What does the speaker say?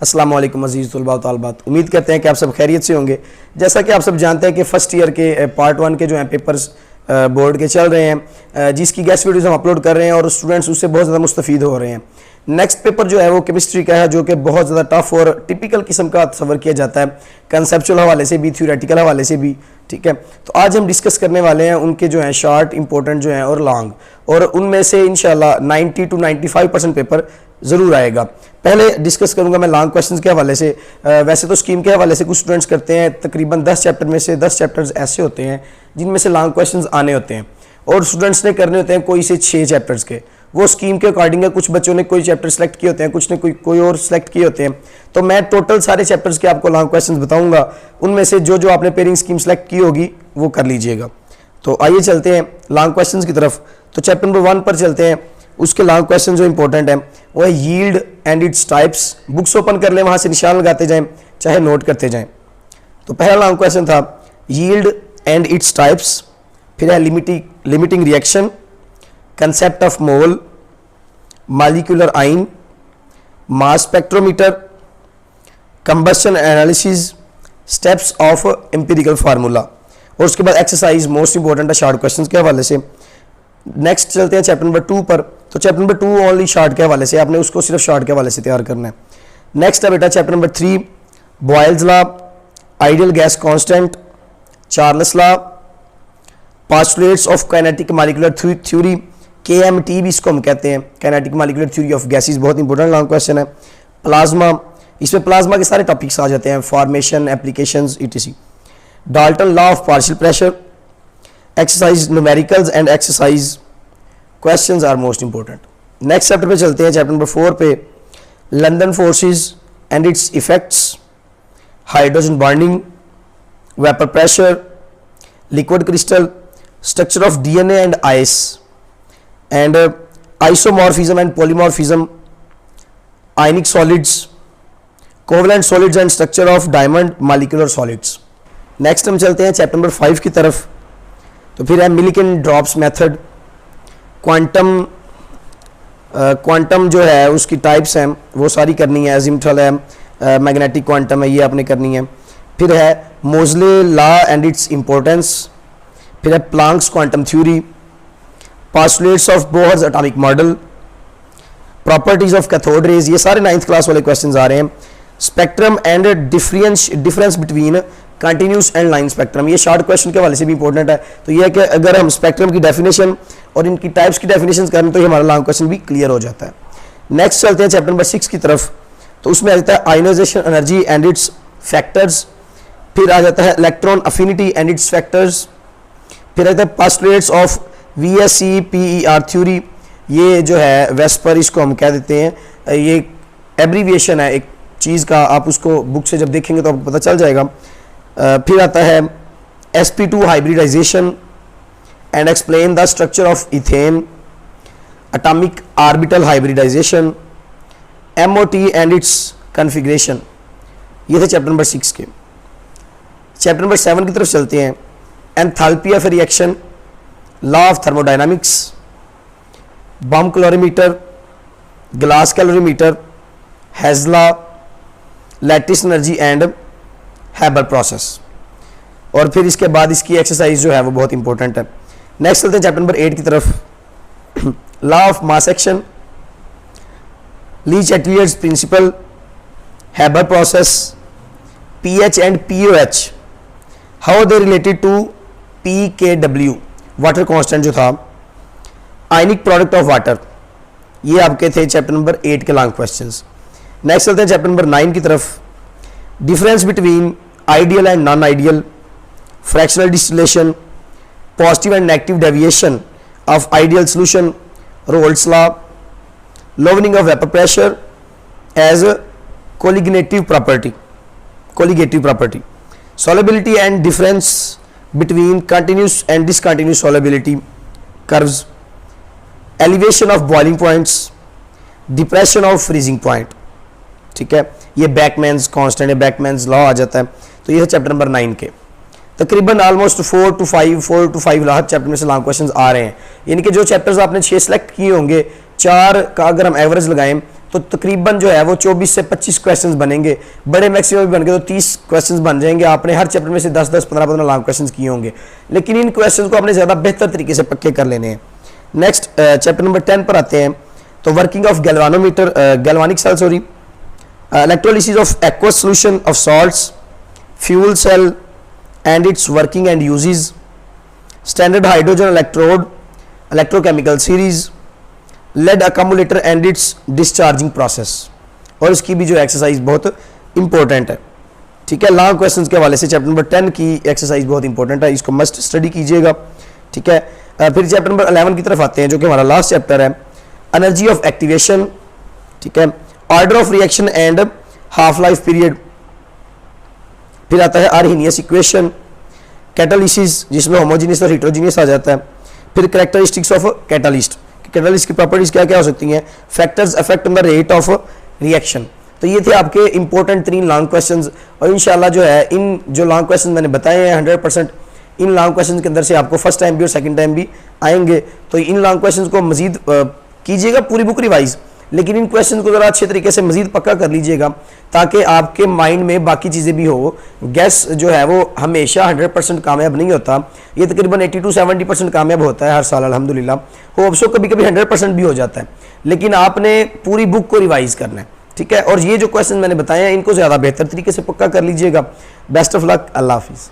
अस्सलाम वालेकुम अज़ीज़ तलबा व तालिबात। उम्मीद करते हैं कि आप सब खैरियत से होंगे। जैसा कि आप सब जानते हैं कि फ़र्स्ट ईयर के पार्ट 1 के जो हैं पेपर्स बोर्ड के चल रहे हैं, जिसकी गेस्ट वीडियोज़ हम अपलोड कर रहे हैं और स्टूडेंट्स उससे बहुत ज़्यादा मुस्तफ़ीद हो रहे हैं। नेक्स्ट पेपर जो है वो केमिस्ट्री का है, जो कि बहुत ज़्यादा टफ और टिपिकल किस्म का तस्वर किया जाता है, कंसेप्चुअल हवाले से भी, थ्योरेटिकल हवाले से भी। ठीक है, तो आज हम डिस्कस करने वाले हैं उनके जो हैं शॉर्ट, इंपॉर्टेंट जो हैं और लॉन्ग, और उनमें से इंशाल्लाह 90 to 95% पेपर ज़रूर आएगा। पहले डिस्कस करूंगा मैं लॉन्ग क्वेश्चंस के हवाले से। वैसे तो स्कीम के हवाले से कुछ स्टूडेंट्स करते हैं, तकरीबन 10 चैप्टर में से 10 चैप्टर्स ऐसे होते हैं जिनमें से लॉन्ग क्वेश्चंस आने होते हैं, और स्टूडेंट्स ने करने होते हैं कोई से 6 चैप्टर्स के। वो स्कीम के अकॉर्डिंग है, कुछ बच्चों ने कोई चैप्टर सेलेक्ट किए होते हैं, कुछ ने कोई और सेलेक्ट किए होते हैं। तो मैं टोटल सारे चैप्टर्स के आपको लॉन्ग क्वेश्चंस बताऊंगा, उनमें से जो जो आपने पेयरिंग स्कीम सेलेक्ट की होगी वो कर लीजिएगा। तो आइए चलते हैं लॉन्ग क्वेश्चंस की तरफ। तो चैप्टर नंबर 1 पर चलते हैं। उसके लॉन्ग क्वेश्चन जो इंपॉर्टेंट है वो है yield and its types. Books open कर लें, वहां से निशान लगाते जाएं, चाहे नोट करते जाएं। तो पहला लॉन्ग क्वेश्चन था यील्ड एंड इट्स टाइप्स, फिर है limiting reaction, concept of mole, molecular ion, mass spectrometer, combustion analysis, steps of empirical formula. और उसके बाद एक्सरसाइज मोस्ट इंपॉर्टेंट है शॉर्ट क्वेश्चंस के हवाले से। नेक्स्ट चलते हैं चैप्टर नंबर 2 पर। तो चैप्टर नंबर 2 ओनली शॉर्ट के हवाले से, आपने उसको सिर्फ शॉर्ट के हवाले से तैयार करना है। नेक्स्ट है बेटा chapter number 3 Boyle's law, ideal gas constant, Charles law, postulates of kinetic molecular theory, KMT भी इसको हम कहते हैं, kinetic molecular theory of gases. बहुत इंपॉर्टेंट लॉन्ग क्वेश्चन है। प्लाज्मा, इसमें प्लाज्मा के सारे टॉपिक्स आ जाते हैं, formation, applications, etc। Dalton law of partial pressure, exercise numericals and exercise questions are most important. Next chapter पे चलते हैं, चैप्टर नंबर 4 पे London forces and it's effects, hydrogen bonding, vapour pressure, liquid crystal, structure of DNA and ice, and isomorphism and polymorphism, ionic solids, covalent solids and structure of diamond molecular solids. Next हम चलते हैं chapter number 5 की तरफ। तो फिर है मिल्किन drops method, quantum जो है उसकी टाइप्स हैं वो सारी करनी है, एजिम्पटल है, मैग्नेटिक क्वांटम है, ये आपने करनी है। फिर है मोजले लॉ एंड इट्स इंपॉर्टेंस, फिर है Planck's quantum theory, postulates of Bohr's atomic model, properties of cathode rays, ये सारे 9th क्लास वाले क्वेश्चंस आ रहे हैं। Spectrum and difference between continuous and line spectrum, ये शॉर्ट क्वेश्चन के हवाले से भी इंपॉर्टेंट है। तो ये है कि अगर हम स्पेक्ट्रम की डेफिनेशन और इनकी टाइप्स की डेफिनेशन करें तो ये हमारा लॉन्ग क्वेश्चन भी क्लियर हो जाता है। नेक्स्ट चलते हैं चैप्टर नंबर 6 की तरफ। तो उसमें आ जाता है ionisation energy and its factors, फिर आ जाता है electron affinity and its factors, फिर आता है पोस्टुलेट्स ऑफ VSEPER थ्योरी, ये जो है वेस्पर इसको हम कह देते हैं, ये एब्रीविएशन है एक चीज़ का, आप उसको बुक से जब देखेंगे तो आपको पता चल जाएगा। फिर आता है sp2 hybridisation and explain the structure of ethane, atomic orbital hybridisation, MOT and its configuration. ये थे चैप्टर नंबर 6 के। चैप्टर नंबर 7 की तरफ चलते हैं। Enthalpy of reaction, law of thermodynamics, bomb calorimeter, glass calorimeter, hedge law, lattice energy and Haber process. और फिर इसके बाद इसकी एक्सरसाइज जो है वो बहुत इंपॉर्टेंट है। नेक्स्ट चलते हैं चैप्टर नंबर 8 की तरफ। Law of mass action, Le Chatelier's principle, Haber process, pH and POH, how they related to pKw, water constant जो था, आयनिक प्रोडक्ट ऑफ वाटर। ये आपके थे चैप्टर नंबर 8 के लॉन्ग क्वेश्चंस। नेक्स्ट चलते हैं चैप्टर नंबर 9 की तरफ। Difference between ideal and non ideal, fractional distillation, positive and negative deviation of ideal solution, Raoult's law, lowering of vapour pressure as colligative property, solubility and difference between continuous and discontinuous solubility curves, elevation of boiling points, depression of freezing point। ठीक है, ये बैकमैन्स constant है, बैकमैन्स law आ जाता है। तो ये है chapter number 9 के। तकरीबन ऑलमोस्ट 4 to 5 लाख चैप्टर में से लॉन्ग क्वेश्चंस आ रहे हैं। यानी कि जो चैप्टर्स आपने 6 सेलेक्ट किए होंगे, 4 का अगर हम एवरेज लगाएं तो तकरीबन जो है वो 24 से 25 क्वेश्चंस बनेंगे, बड़े मैक्सिमम भी बन गए तो 30 क्वेश्चंस बन जाएंगे। आपने हर चैप्टर में से 10-10, 15-15 लॉन्ग क्वेश्चंस किए होंगे, लेकिन इन क्वेश्चंस को आपने ज़्यादा बेहतर तरीके से पक्के कर लेने हैं। नेक्स्ट चैप्टर नंबर 10 पर आते हैं। तो working of galvanometer, galvanic cell sorry, electrolysis of aqueous solution of salts, fuel cell and its working and uses, standard hydrogen electrode, electrochemical series, lead accumulator and its discharging process. और इसकी भी जो exercise बहुत important है, ठीक है। Long questions के हवाले से चैप्टर नंबर 10 की एक्सरसाइज बहुत इंपॉर्टेंट है, इसको मस्ट स्टडी कीजिएगा, ठीक है। फिर चैप्टर नंबर 11 की तरफ आते हैं जो कि हमारा लास्ट चैप्टर है, एनर्जी ऑफ एक्टिवेशन, ठीक है, order of reaction and half life period. फिर आता है आर्हेनियस इक्वेशन, कैटालिसिस जिसमें होमोजीनियस और हेटेरोजीनियस आ जाता है। फिर कैरेक्टरिस्टिक्स ऑफ कैटालिस्ट, कैटालिस्ट की प्रॉपर्टीज क्या क्या हो सकती हैं, factors affect on the rate of reaction. तो ये थे आपके इंपॉर्टेंट 3 लॉन्ग क्वेश्चंस। और इंशाल्लाह जो है इन जो लॉन्ग क्वेश्चन मैंने बताए हैं 100% इन लॉन्ग क्वेश्चन के अंदर से आपको फर्स्ट टाइम भी और सेकंड टाइम भी आएंगे। तो इन लॉन्ग क्वेश्चन को मजीद कीजिएगा पूरी बुक रिवाइज, लेकिन इन क्वेश्चन को ज़रा अच्छे तरीके से मजीद पक्का कर लीजिएगा ताकि आपके माइंड में बाकी चीज़ें भी हो। गैस जो है वो हमेशा 100% कामयाब नहीं होता, ये तकरीबन 80 to 70% कामयाब होता है हर साल अल्हम्दुलिल्लाह। हो अफसो कभी कभी 100% भी हो जाता है, लेकिन आपने पूरी बुक को रिवाइज करना है, ठीक है। और ये जो क्वेश्चन मैंने बताए हैं इनको ज़्यादा बेहतर तरीके से पक्का कर लीजिएगा। बेस्ट ऑफ लक, अल्लाह हाफिज़।